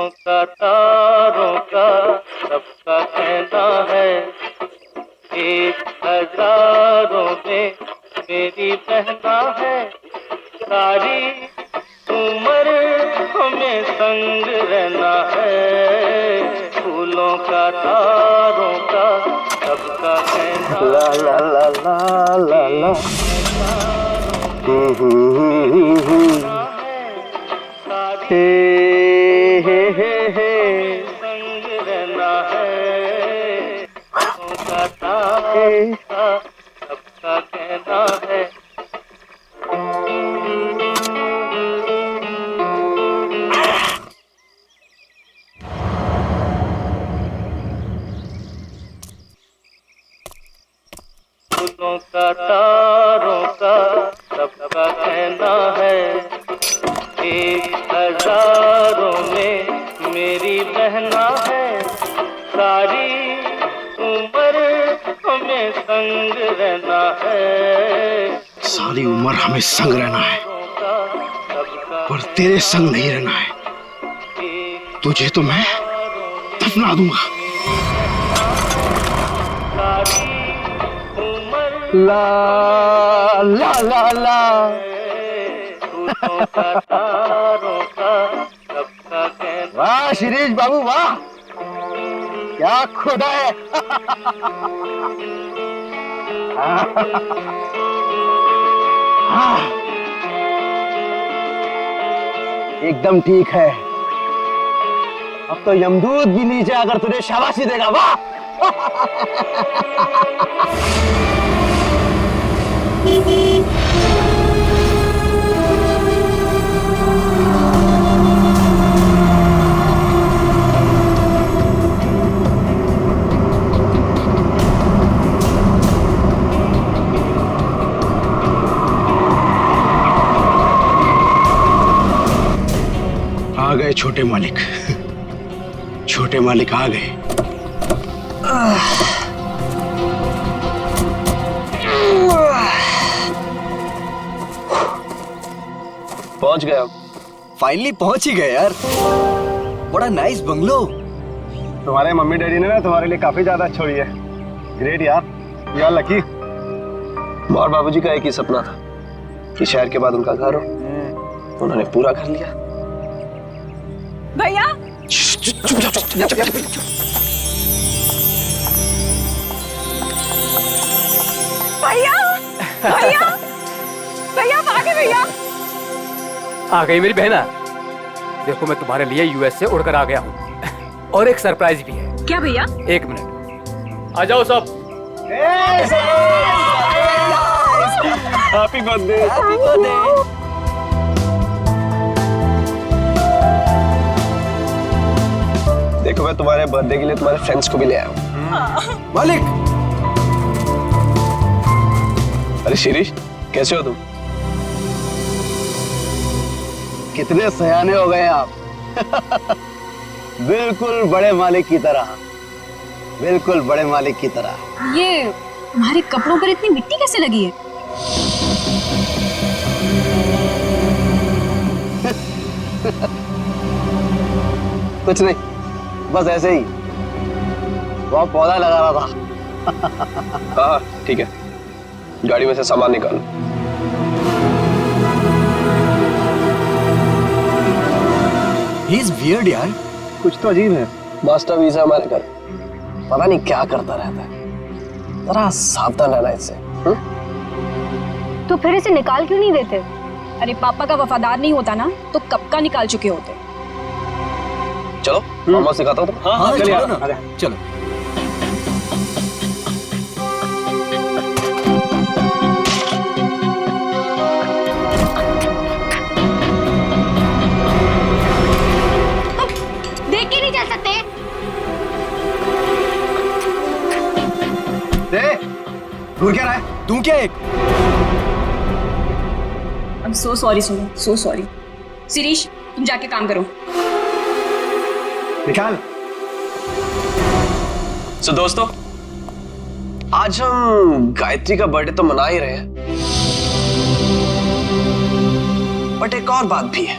फूलों का तारों का सबका कहना है, एक हजारों में मेरी बहना है, सारी उम्र हमें संग रहना है, फूलों का तारों का सबका कहना ला ला ला ला ला ला हे संग रहना है, फूलों का तारों का सबका कहना है। फूलों का तारों का सबका कहना है, एक हजारों में मेरी बहना है, सारी उम्र हमें संग रहना है, सारी उम्र हमें संग रहना है, पर तेरे संग नहीं रहना है। तुझे तो मैं दफना दूंगा। ला ला ला ला वाह शिरीष बाबू वाह, क्या खुदा है। एकदम ठीक है। अब तो यमदूत भी नीचे आकर तुझे शाबाशी देगा। वाह आ गए छोटे मालिक, छोटे मालिक आ गए। पहुंच गए हम। फाइनली पहुंच ही गए यार। बड़ा नाइस बंगलो। तुम्हारे मम्मी डैडी ने ना तुम्हारे लिए काफी ज्यादा छोड़ी है। ग्रेट यार, यार लकी। और बाबूजी का एक ही सपना था कि शहर के बाद उनका घर हो, उन्होंने पूरा कर लिया। भैया भैया भैया भैया भागे भैया। आ गई मेरी बहना। देखो मैं तुम्हारे लिए यूएस से उड़कर आ गया हूँ और एक सरप्राइज भी है। क्या भैया? एक मिनट, आ जाओ सब। Happy birthday. Happy birthday. देखो मैं तुम्हारे बर्थडे के लिए तुम्हारे फ्रेंड्स को भी ले आया हूँ। मालिक। अरे शिरीष, कैसे हो तुम? कितने सयाने हो गए आप। बिल्कुल बड़े मालिक की तरह, बिल्कुल बड़े मालिक की तरह। ये तुम्हारे कपड़ों पर इतनी मिट्टी कैसे लगी है? कुछ नहीं, बस ऐसे ही वो पौधा लगा रहा था। हाँ ठीक है, गाड़ी में से सामान निकालो। ही इज वियर्ड यार। कुछ तो अजीब है। मास्टर वीजा हमारे घर, पता नहीं क्या करता रहता है। जरा सावधान रहना इससे। तो फिर इसे निकाल क्यों नहीं देते? अरे पापा का वफादार नहीं होता ना तो कब का निकाल चुके होते। चलो मामा सिखाता हूँ। हाँ चलिए, चलो ना। आजा। चलो। देख के नहीं चल सकते? दूर क्या रहा है? तू क्या एक? I'm so sorry सुनो, so sorry। शिरीष तुम जाके काम करो। निकाल। सो दोस्तों, आज हम गायत्री का बर्थडे तो मना ही रहे हैं, बट एक और बात भी है।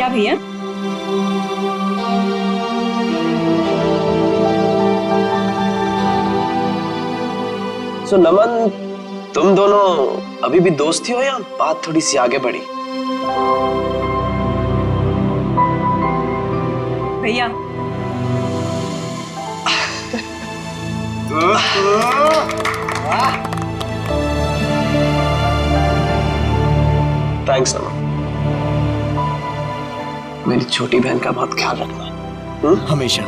क्या भैया? सो नमन, तुम दोनों अभी भी दोस्ती हो या बात थोड़ी सी आगे बढ़ी? भैया थैंक्स नमन। मेरी छोटी बहन का बहुत ख्याल रखना। हमेशा।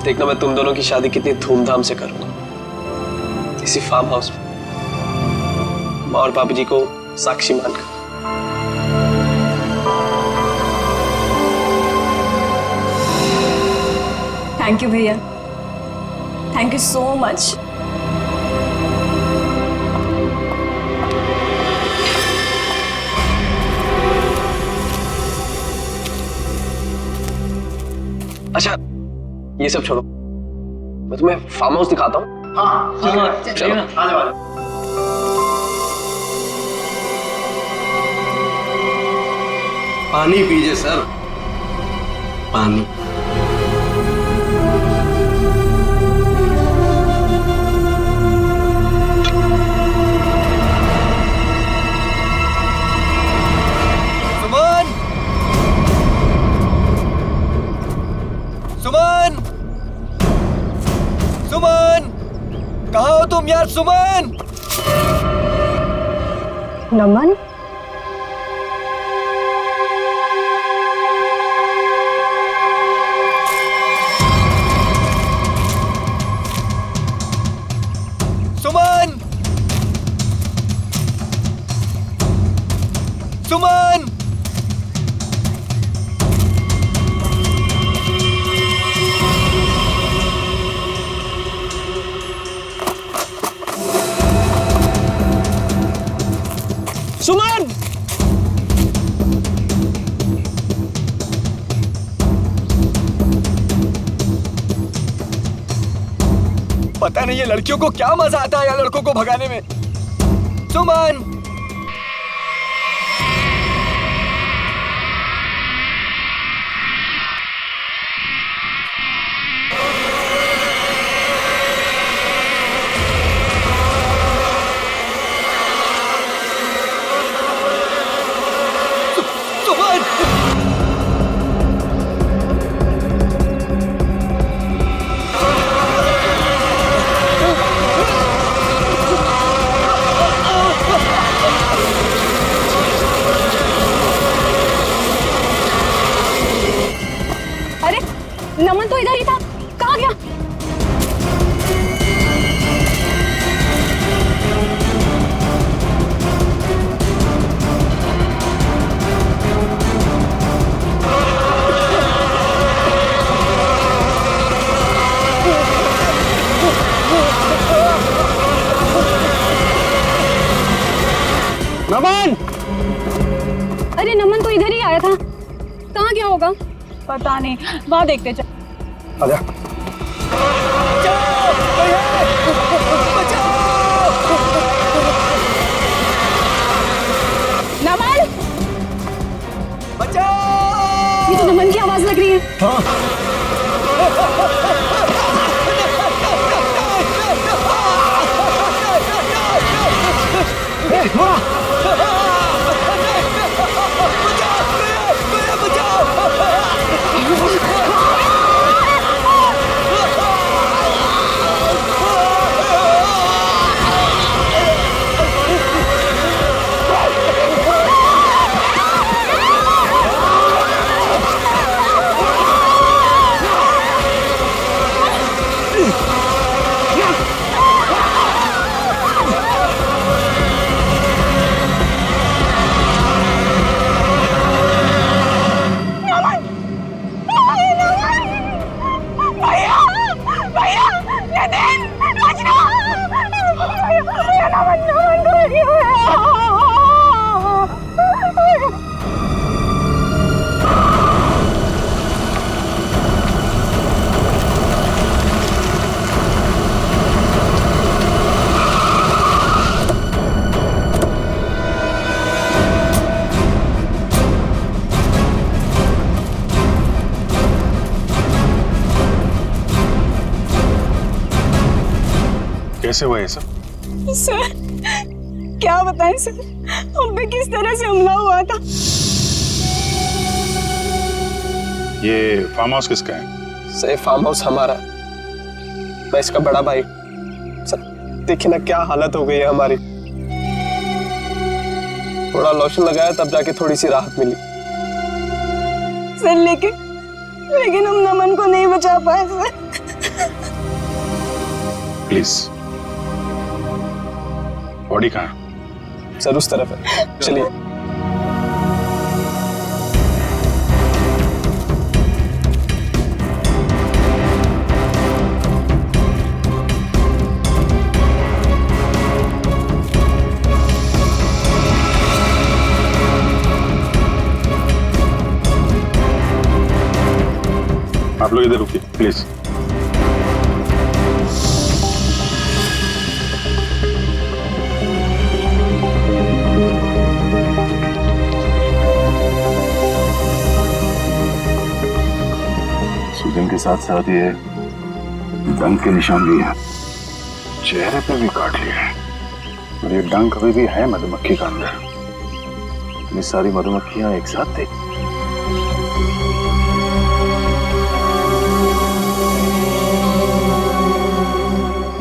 देखना मैं तुम दोनों की शादी कितनी धूमधाम से करूंगा, इसी फार्म हाउस में, माँ और बाबूजी को साक्षी मानकर। थैंक यू भैया, थैंक यू सो मच। अच्छा ये सब छोड़ो, मैं तुम्हें फार्म हाउस दिखाता हूँ। हाँ चलो। आ जाओ। पानी पीजिए सर, पानी। सुमन! सुमन! सुमन! कहाँ हो तुम यार सुमन? नमन, सुमन! सुमन! सुमन! पता नहीं ये लड़कियों को क्या मजा आता है यार लड़कों को भगाने में। सुमन! सुमन! अरे नमन तो इधर ही था, कहाँ गया? नमन! अरे नमन तो इधर ही आया था, कहाँ गया होगा? पता नहीं, वहां देखते चल। आजा। नमन, बचाओ! ये तो नमन की आवाज लग रही है। कैसे हुआ ये सब? सर क्या बताएं सर, हम पे किस तरह से हमला हुआ था। ये फार्म हाउस किसका है? सर फार्म हाउस हमारा है, मैं इसका बड़ा भाई। सर देखिए ना क्या हालत हो गई है हमारी। थोड़ा लोशन लगाया तब जाके थोड़ी सी राहत मिली। सर लेकिन हम नमन को नहीं बचा पाए सर। प्लीज, बॉडी कहाँ है? सर उस तरफ है, चलिए। आप लोग इधर रुकिए प्लीज। सूजन के साथ साथ ये डंक के निशान भी है, चेहरे पे भी काट लिया है, और ये डंक अभी भी है मधुमक्खी का अंदर। ये सारी मधुमक्खियां एक साथ थी।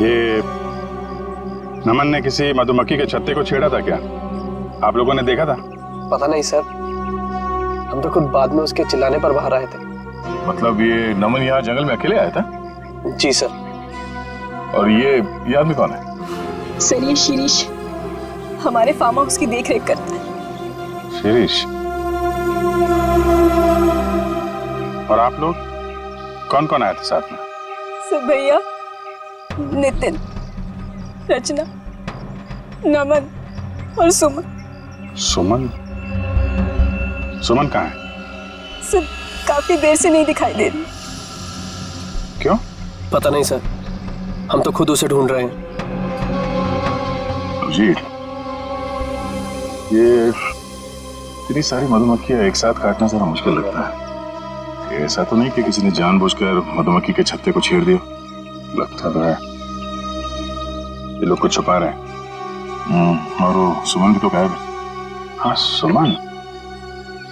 ये नमन ने किसी मधुमक्खी के छत्ते को छेड़ा था क्या? आप लोगों ने देखा था? पता नहीं सर, हम तो खुद बाद में उसके चिल्लाने पर बाहर आए थे। मतलब ये नमन यहाँ जंगल में अकेले आया था? जी सर। और ये आदमी कौन है? सर ये शिरीष हमारे फार्म हाउस की देखरेख करता है। शिरीष? और आप लोग कौन कौन आए थे साथ में? सर भैया, नितिन, रचना, नमन और सुमन। सुमन? सुमन कहाँ है? सर काफी देर से नहीं दिखाई दे रही। क्यों? पता नहीं सर, हम तो खुद उसे ढूंढ रहे हैं। जी, ये इतनी सारी मधुमक्खियां एक साथ काटना जरा मुश्किल लगता है। ऐसा तो नहीं कि किसी ने जानबूझकर मधुमक्खी के छत्ते को छेड़ दिया? लगता तो है ये लोग कुछ छुपा रहे हैं। और वो सुमन भी तो गायब है। हाँ सुमन,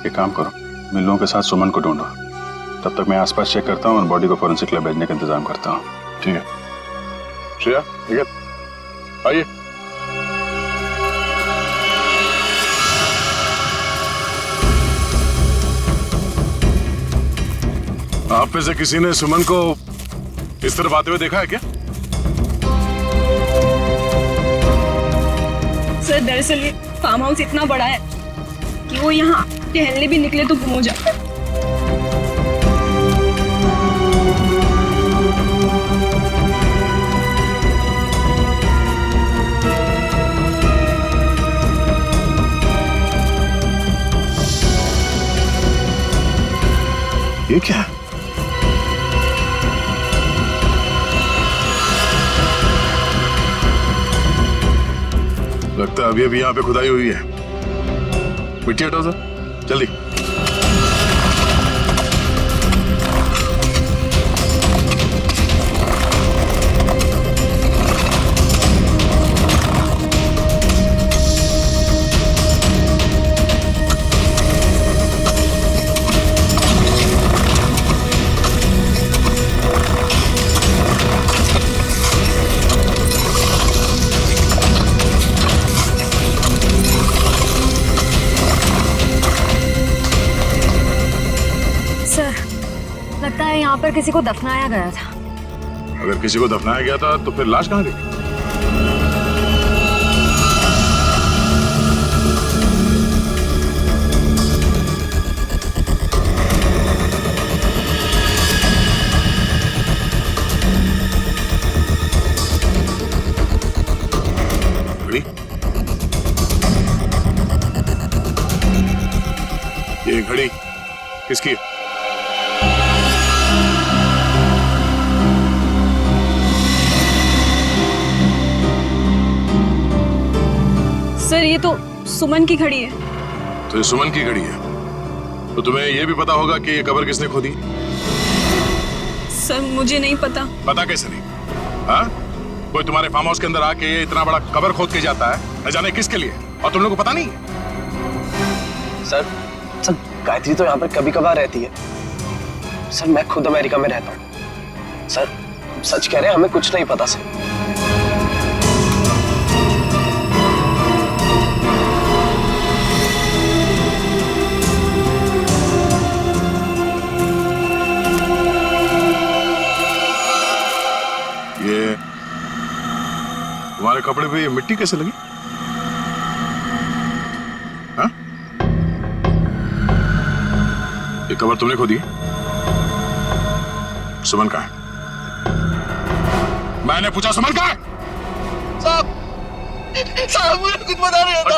एक काम करो, मैं लोगों के साथ सुमन को ढूंढो, तब तक मैं आसपास चेक करता हूँ और बॉडी को फोरेंसिक लैब भेजने का इंतजाम करता हूँ। ठीक है श्रेया, ठीक है, आइए। आप में से किसी ने सुमन को इस तरफ आते हुए देखा है क्या? सर दरअसल ये फार्म हाउस इतना बड़ा है कि वो यहाँ टहलने भी निकले तो गुम हो जाता है। ये क्या है? लगता है अभी अभी यहाँ पे खुदाई हुई है। मिट्टी हटाओ सर, जल्दी। लगता है यहाँ पर किसी को दफनाया गया था। अगर किसी को दफनाया गया था तो फिर लाश कहाँ गई? घड़ी? ये घड़ी किसकी है? सर ये तो सुमन की घड़ी है। तो ये सुमन की घड़ी है, तो तुम्हें ये भी पता होगा कि ये कब्र किसने खोदी? सर मुझे नहीं पता। पता कैसे नहीं? हाँ, कोई तुम्हारे फार्म हाउस के अंदर आके इतना बड़ा कबर खोद के जाता है, न जाने किसके लिए, और तुम लोगों को पता नहीं है? सर गायत्री तो यहाँ पर कभी कभार रहती है। सर मैं खुद अमेरिका में रहता हूँ। सर सच कह रहे हैं, हमें कुछ नहीं पता सर। ये तुम्हारे कपड़े पे ये मिट्टी कैसे लगी? हाँ? ये कबर तुमने खोदी? सुमन कहाँ है? मैंने पूछा सुमन कहाँ है? साहब मुझे कुछ पता नहीं आता।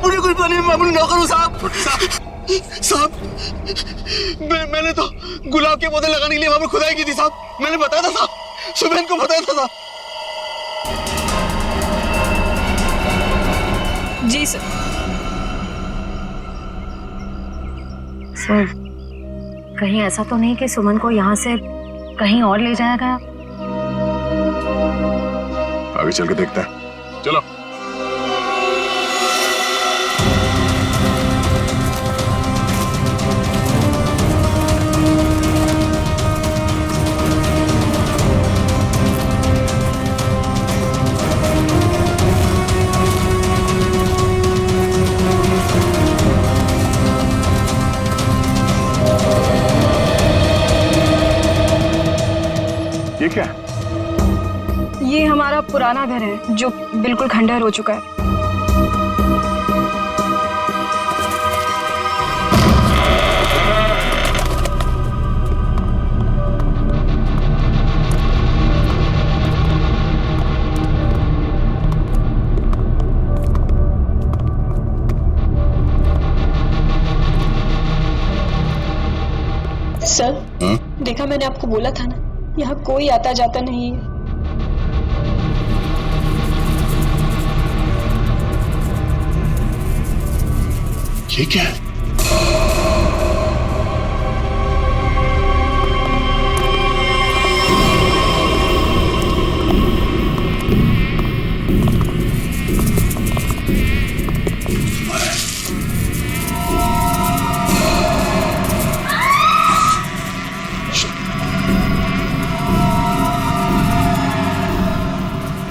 मुझे कुछ पता नहीं, मैं अपनी नौकर हूँ साहब। साहब मैंने तो गुलाब के पौधे लगाने के लिए वहां पर खुदाई की थी साहब। मैंने बताया था साहब, सुबह को बताया था साहब। जी सर। सर कहीं ऐसा तो नहीं कि सुमन को यहाँ से कहीं और ले जाया गया? आगे चल के देखते हैं, चलो। ये क्या है? ये हमारा पुराना घर है जो बिल्कुल खंडहर हो चुका है। सर देखा, मैंने आपको बोला था ना, यहाँ कोई आता जाता नहीं है। ये क्या है?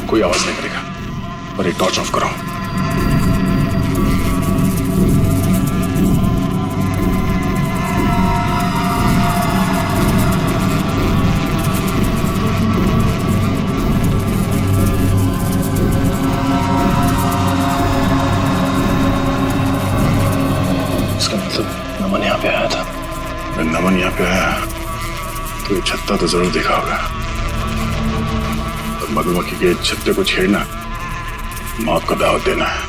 कोई आवाज नहीं करेगा, पर ये टॉर्च ऑफ करो। इसका मतलब नमन यहाँ पे आया था। अगर नमन यहाँ पे आया तो ये छत्ता तो जरूर देखा होगा। और मधुमक्खी के छत्ते को छेड़ना मौत का दावत देना है।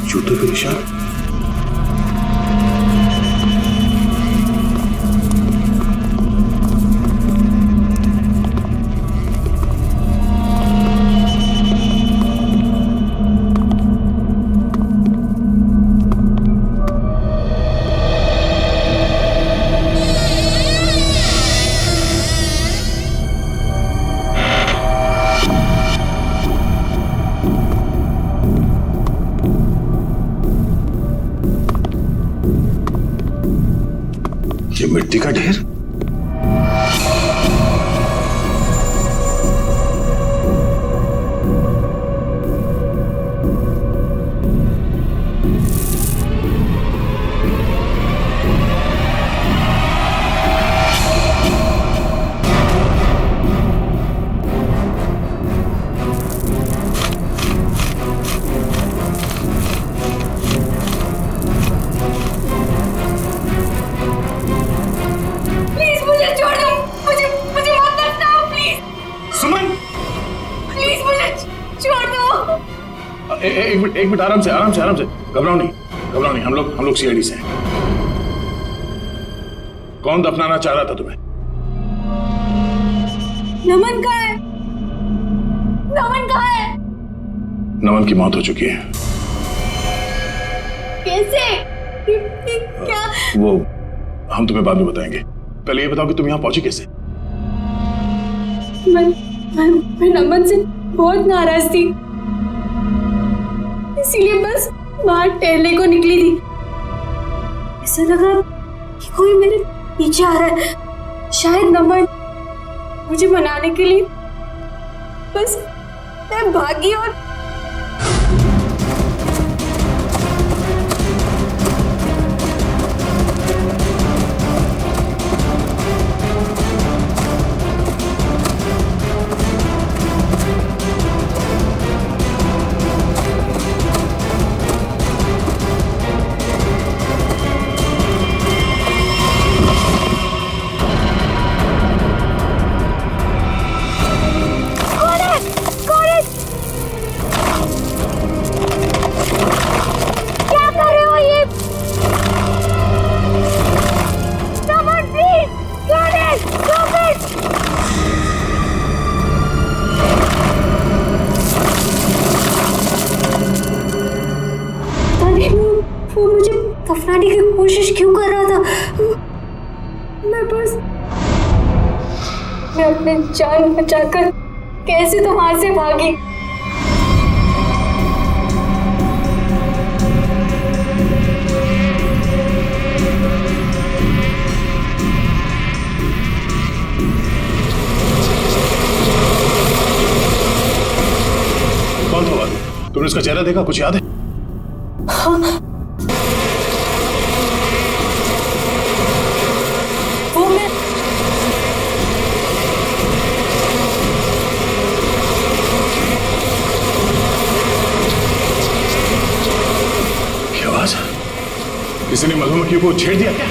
जूते के निशान। ये मिट्टी का ढेर। एक मिनट आराम से घबराओ नहीं। हम लोग सीआईडी से हैं। कौन दफनाना चाह रहा था तुम्हें? नमन कहाँ है? नमन कहाँ है? नमन की मौत हो चुकी है। कैसे? क्या? वो हम तुम्हें बाद में बताएंगे, पहले ये बताओ कि तुम यहाँ पहुंची कैसे? मैं नमन से बहुत नाराज थी, इसीलिए बस बाहर टहलने को निकली थी। ऐसा लगा कि कोई मेरे पीछे आ रहा है, शायद नमन मुझे मनाने के लिए। बस मैं भागी और वो मुझे दफनाने की कोशिश क्यों कर रहा था? मैं अपने जान बचाकर कैसे तो वहां से भागी। कौन था आदमी? तुमने उसका चेहरा देखा? कुछ याद है? हाँ, वो मैं क्या आवाज? किसी ने मधुमक्खी को छेड़ दिया क्या?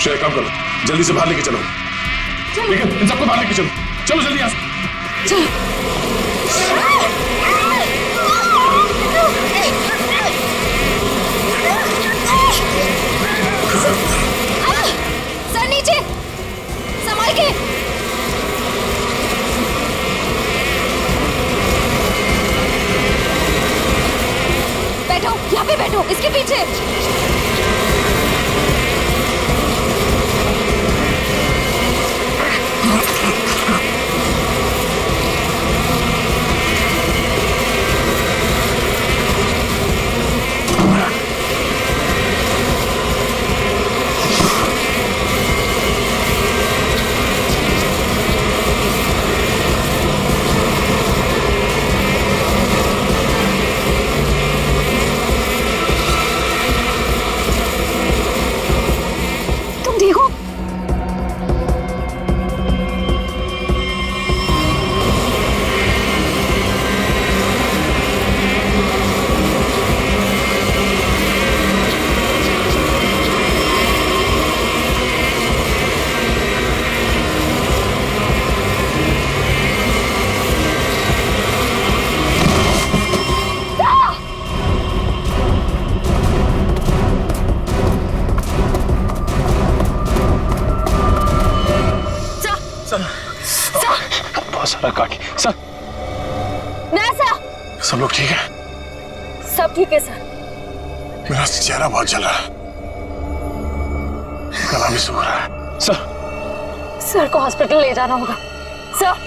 श्रेया, काम करो, जल्दी से बाहर लेके चलो। लेकिन इन सबको बाहर लेके चलो, चलो जल्दी यहाँ से। सर नीचे, संभाल के। बैठो, यहाँ पे बैठो, इसके पीछे। बहुत सारा काटी। सर, सब लोग ठीक है? सब ठीक है सर। मेरा चेहरा बहुत जल रहा है, गला भी सूख रहा है। सर को हॉस्पिटल ले जाना होगा। सर,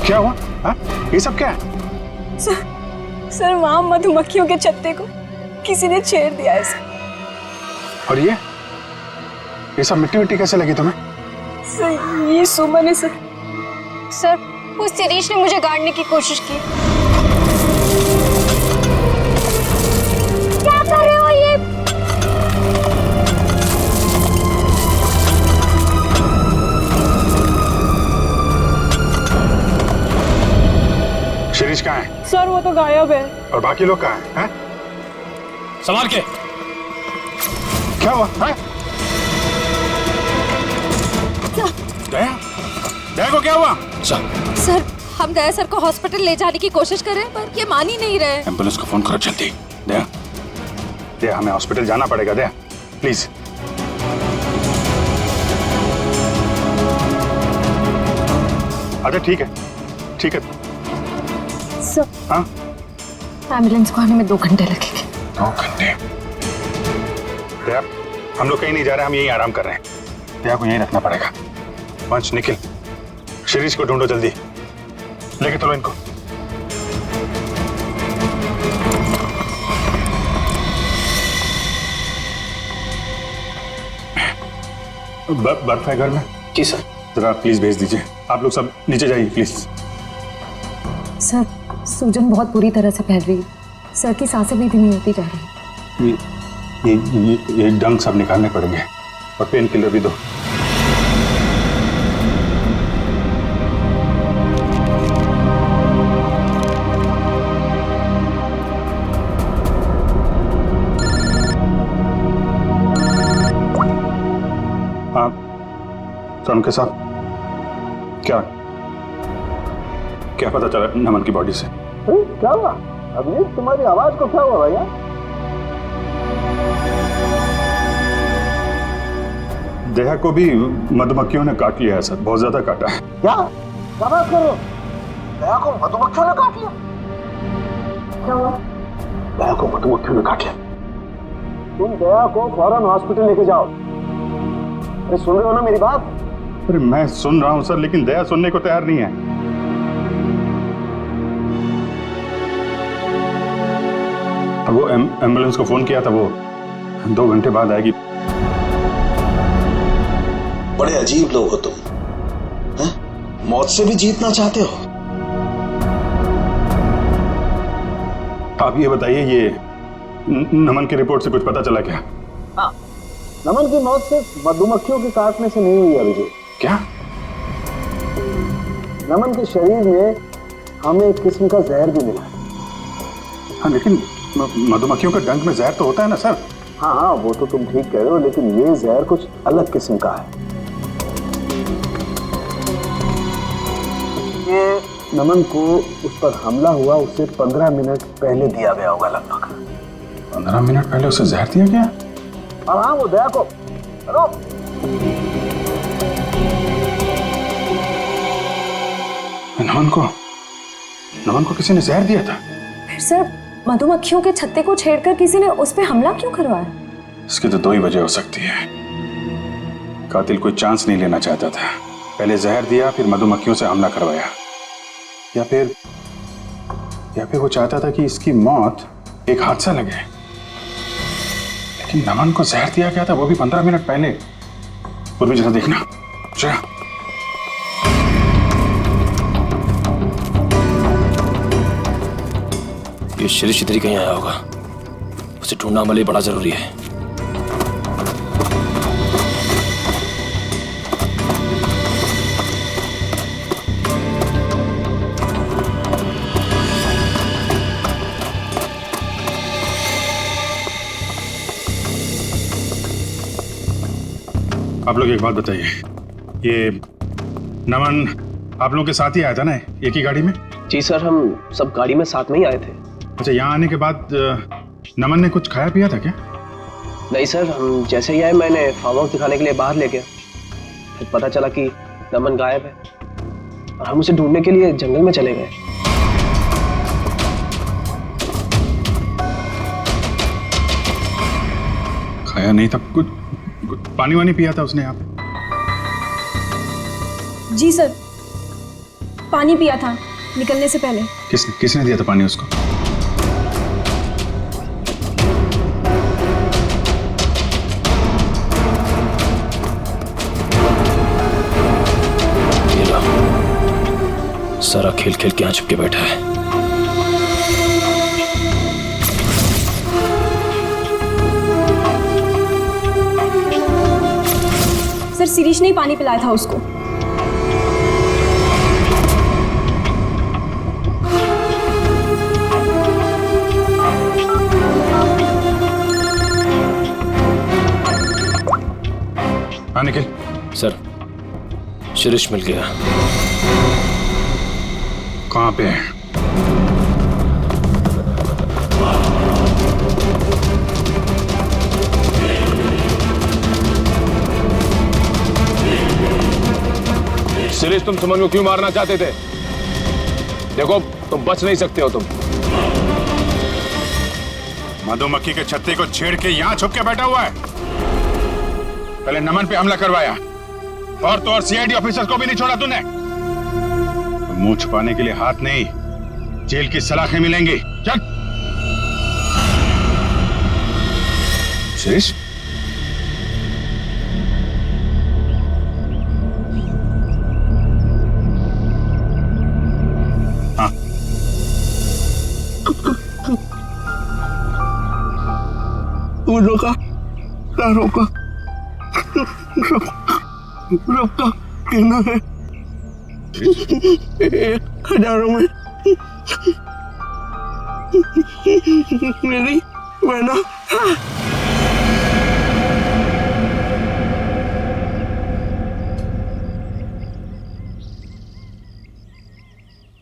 क्या हुआ? हाँ? ये सब क्या है? सर वहां मधुमक्खियों के छत्ते को किसी ने छेड़ दिया है सर। और ये सब मिट्टी मिट्टी कैसे लगी तुम्हें? सर ये सुमन है सर। सर उस शिरीष ने मुझे गाड़ने की कोशिश की। क्या कर रहे हो ये? शिरीष कहाँ है? सर वो तो गायब है। और बाकी लोग कहाँ हैं? संभाल के। क्या हुआ? दया? दया को क्या हुआ? सर हम दया सर को हॉस्पिटल ले जाने की कोशिश कर रहे हैं पर ये मान ही नहीं रहे। एम्बुलेंस को फोन करो जल्दी। दया, दया हमें हॉस्पिटल जाना पड़ेगा। दया प्लीज। अच्छा ठीक है, ठीक है। सर हाँ एम्बुलेंस को आने में 2 घंटे लगेंगे। 2 घंटे? दया हम लोग कहीं नहीं जा रहे, हम यहीं आराम कर रहे हैं। दया को यहीं रखना पड़ेगा। पंच निखिल, शिरीष को ढूंढो जल्दी, लेके चलो इनको। बर्फ है घर में? जी सर। जरा प्लीज भेज दीजिए। आप लोग सब नीचे जाइए प्लीज। सर सूजन बहुत बुरी तरह से फैल रही है। सर की सांसें भी धीमी होती जा रही है। ये डंक सब निकालने पड़ेंगे और पेन किलर भी दो। हाँ सर के साथ क्या पता चला नमन की बॉडी से? क्या हुआ अभी? तुम्हारी आवाज को क्या हुआ भैया? दया को भी मधुमक्खियों ने काट लिया है सर, बहुत ज्यादा काटा है। क्या बात कर रहे हो? दया को मधुमक्खियों ने काट लिया? क्या हुआ? दया को मधुमक्खियों ने काट लिया। तुम दया को फौरन हॉस्पिटल लेके जाओ। अरे सुन रहे हो ना मेरी बात? अरे मैं सुन रहा हूं सर, लेकिन दया सुनने को तैयार नहीं है। अब वो एम्बुलेंस को फोन किया था, वो 2 घंटे बाद आएगी। बड़े अजीब लोग हो तुम, हैं? मौत से भी जीतना चाहते हो। आप ये बताइए, ये नमन की रिपोर्ट से कुछ पता चला क्या? हाँ, नमन की मौत सिर्फ मधुमक्खियों के काटने से नहीं हुई अभिजीत। क्या? नमन के शरीर में हमें एक किस्म का जहर भी मिला है। हाँ लेकिन मधुमक्खियों के डंक में जहर तो होता है ना सर? हाँ वो तो तुम ठीक कह रहे हो, लेकिन ये जहर कुछ अलग किस्म का है। ये नमन को उस पर हमला हुआ उससे 15 मिनट पहले दिया गया होगा लगभग। 15 मिनट पहले उसे जहर दिया गया? और हाँ वो दया को, हेलो, नमन को किसी ने जहर दिया था? फिर सर मधुमक्खियों के छत्ते को छेड़कर किसी ने उस पर हमला क्यों करवाया? इसकी तो 2 ही वजह हो सकती है। कातिल कोई चांस नहीं लेना चाहता था, पहले जहर दिया फिर मधुमक्खियों से हमला करवाया, या फिर वो चाहता था कि इसकी मौत एक हादसा लगे। लेकिन नमन को जहर दिया गया था, वो भी 15 मिनट पहले। पूर्वी जरा देखना जरा। ये शिरीष इधर ही कहीं आया होगा, उसे ढूंढना हमारे लिए बड़ा जरूरी है। आप लोग एक बात बताइए, ये नमन आप लोगों के साथ ही आया था ना, एक ही गाड़ी में? जी सर, हम सब गाड़ी में साथ में ही आए थे। अच्छा, यहाँ आने के बाद नमन ने कुछ खाया पिया था क्या? नहीं सर, हम जैसे ही आए मैंने फार्म हाउस दिखाने के लिए बाहर ले गया, फिर पता चला कि नमन गायब है और हम उसे ढूंढने के लिए जंगल में चले गए। खाया नहीं था कुछ पानी वानी पिया था उसने? आप? जी सर, पानी पिया था निकलने से पहले। किसने दिया था पानी उसको? सारा खेल खेल के यहाँ छुपके बैठा है। सर शिरीष ने ही पानी पिलाया था उसको। हाँ निखिल। सर शिरीष मिल गया। कहाँ पे है? शिरीष तुम सुमन को क्यों मारना चाहते थे? देखो तुम बच नहीं सकते हो। तुम मधुमक्खी के छत्ते को छेड़ के यहाँ छुप के बैठा हुआ है। पहले नमन पे हमला करवाया और तो और सीआईडी ऑफिसर को भी नहीं छोड़ा तूने। मुंह छुपाने के लिए हाथ नहीं, जेल की सलाखें मिलेंगी। चल शिरीष। हाँ रोका रोका कहना है 1000 में मेरी बहना।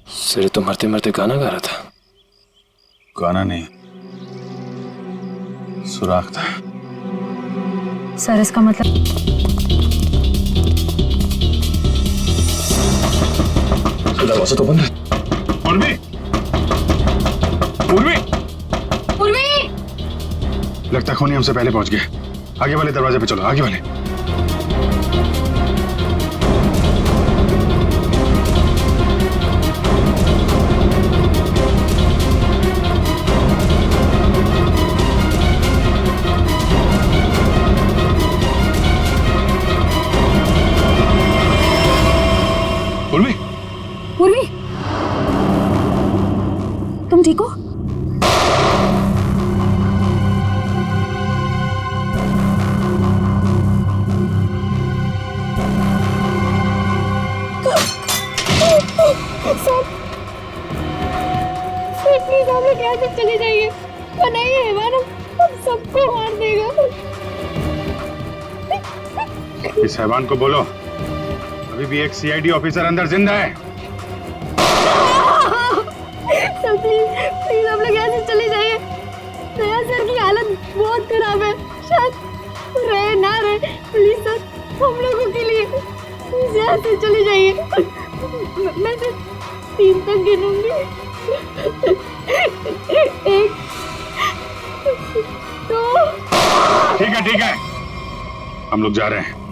सिरे तो मरते मरते गाना गा रहा था। गाना नहीं, सुराग था। सर इसका मतलब दरवाजा तो बंद है। उर्वी, उर्वी, उर्वी! लगता है खूनी हमसे पहले पहुंच गए। आगे वाले दरवाजे पे चलो, आगे वाले। उर्वी, पूर्वी तुम ठीक हो? प्लीज आप लोग यहाँ से चले जाइए, वरना ये हैवान हम सबको मार देगा। इस हैवान को बोलो अभी भी एक सीआईडी ऑफिसर अंदर जिंदा है। सर प्लीज आप लोग यहाँ से चले जाइए। दया सर की हालत बहुत खराब है, शायद रहे ना रहे। प्लीज सर हम लोगों के लिए प्लीज यहाँ से चले जाइए। मैं सिर्फ 3 तक गिनूंगी। 1 2। ठीक है हम लोग जा रहे हैं।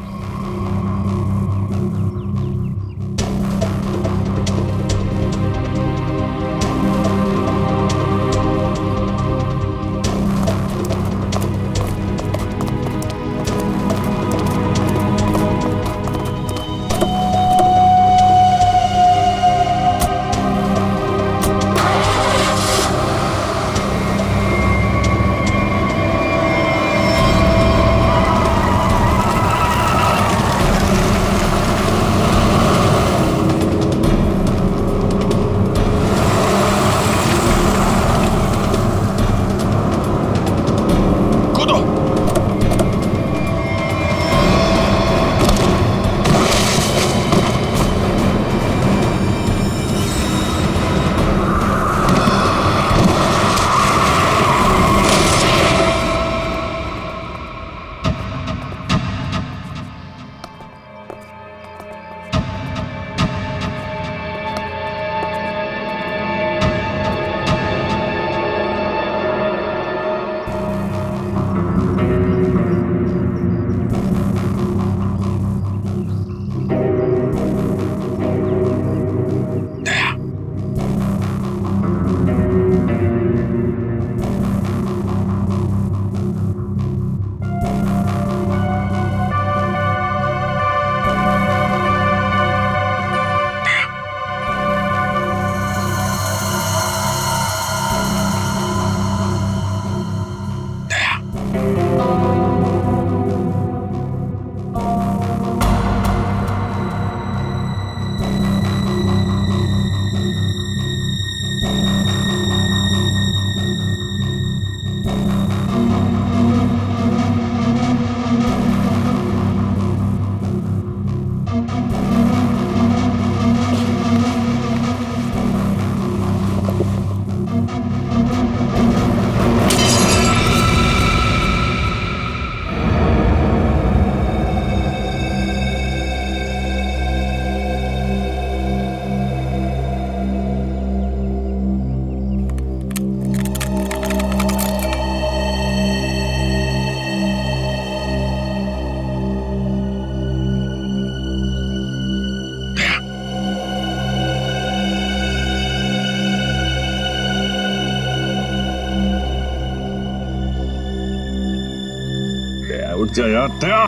जा यार, दया।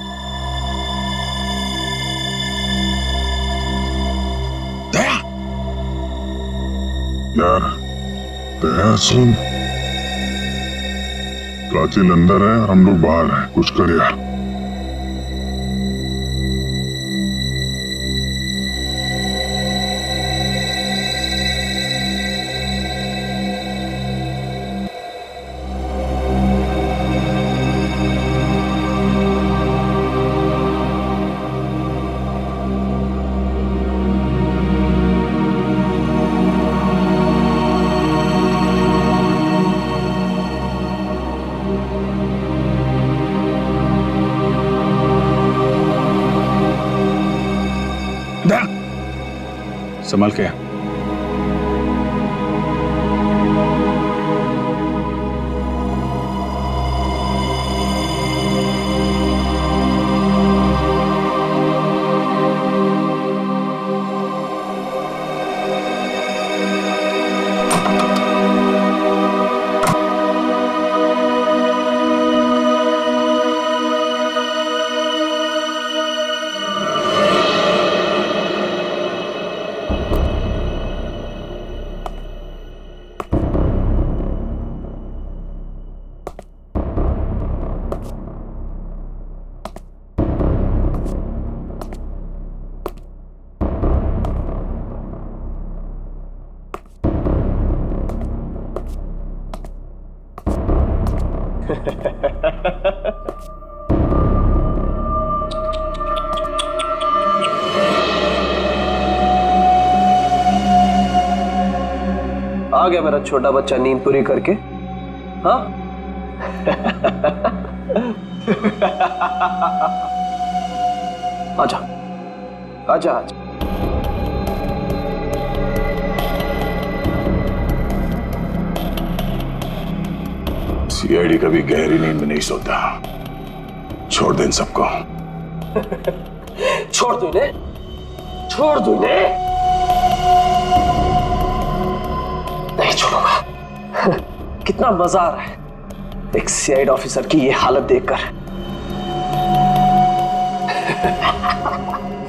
दया यार, दया सुन, प्राचीन अंदर है और हम लोग बाहर हैं, कुछ कर यार। संभल के। आ गया मेरा छोटा बच्चा नींद पूरी करके। हाँ आजा आजा आजा। सीआईडी कभी गहरी नींद में नहीं सोता। छोड़ दे इन सबको। छोड़ दो इन्हें, छोड़ दो इन्हें। नहीं छोड़ूंगा। कितना मजा आ रहा है एक सीआईडी ऑफिसर की ये हालत देखकर।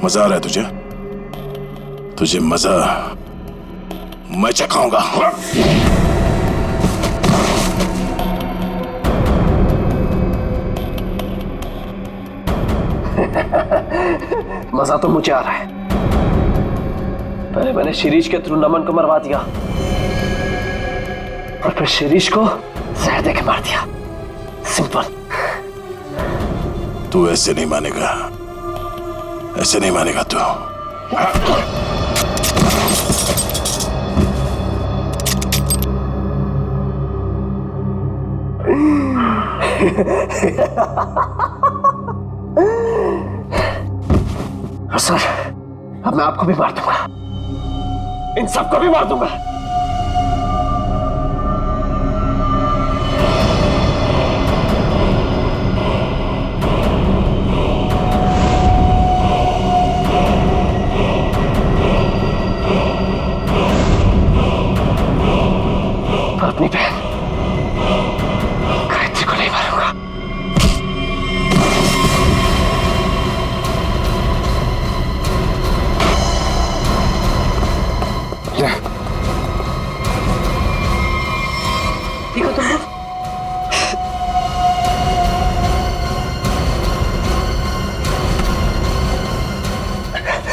मजा आ रहा है तुझे? तुझे मजा मैं चखाऊंगा। मजा तो मुझे आ रहा है। पहले मैंने शिरीष के थ्रू नमन को मरवा दिया और फिर शिरीष को जहर देके मार दिया। सिंपल। तू ऐसे नहीं मानेगा, ऐसे नहीं मानेगा तू। सर, अब मैं आपको भी मार दूंगा, इन सबको भी मार दूंगा। पर अपनी बहन गायत्री को नहीं मारूंगा। ठीक हो तुम लोग?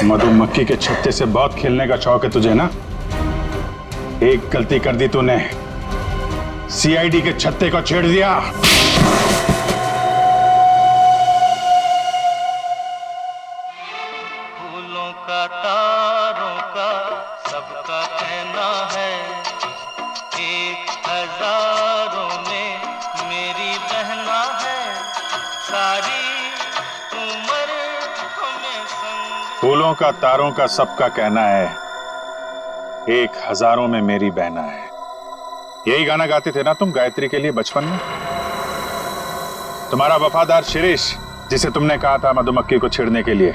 मधुमक्खी के छत्ते से बहुत खेलने का शौक है तुझे ना? एक गलती कर दी तूने, सीआईडी के छत्ते को छेड़ दिया। फूलों का तारों का सबका कहना है, 1000 में मेरी बहना है, सारी उम्र हमें संग। फूलों का तारों का सबका कहना है, 1000 में मेरी बहना है। यही गाना गाते थे ना तुम गायत्री के लिए बचपन में? तुम्हारा वफादार शिरीष, जिसे तुमने कहा था मधुमक्खी को छेड़ने के लिए,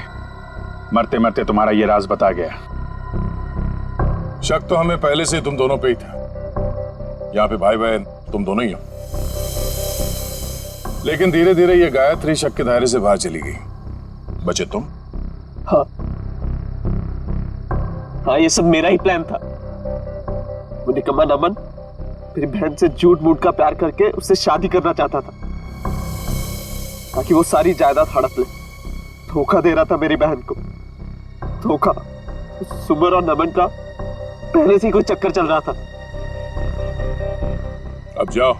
मरते मरते तुम्हारा ये राज बता गया। शक तो हमें पहले से तुम दोनों पे ही था। यहाँ पे भाई बहन तुम दोनों ही हो। लेकिन धीरे धीरे ये गायत्री शक के दायरे से बाहर चली गई। बचे तुम। हाँ हाँ, ये सब मेरा ही प्लान था। वो निकम्मा नमन मेरी बहन से झूठ मूठ का प्यार करके उससे शादी करना चाहता था ताकि वो सारी जायदाद हड़प ले। धोखा दे रहा था मेरी बहन को। धोखा। सुमन और नमन का पहले से ही कोई चक्कर चल रहा था। अब जाओ।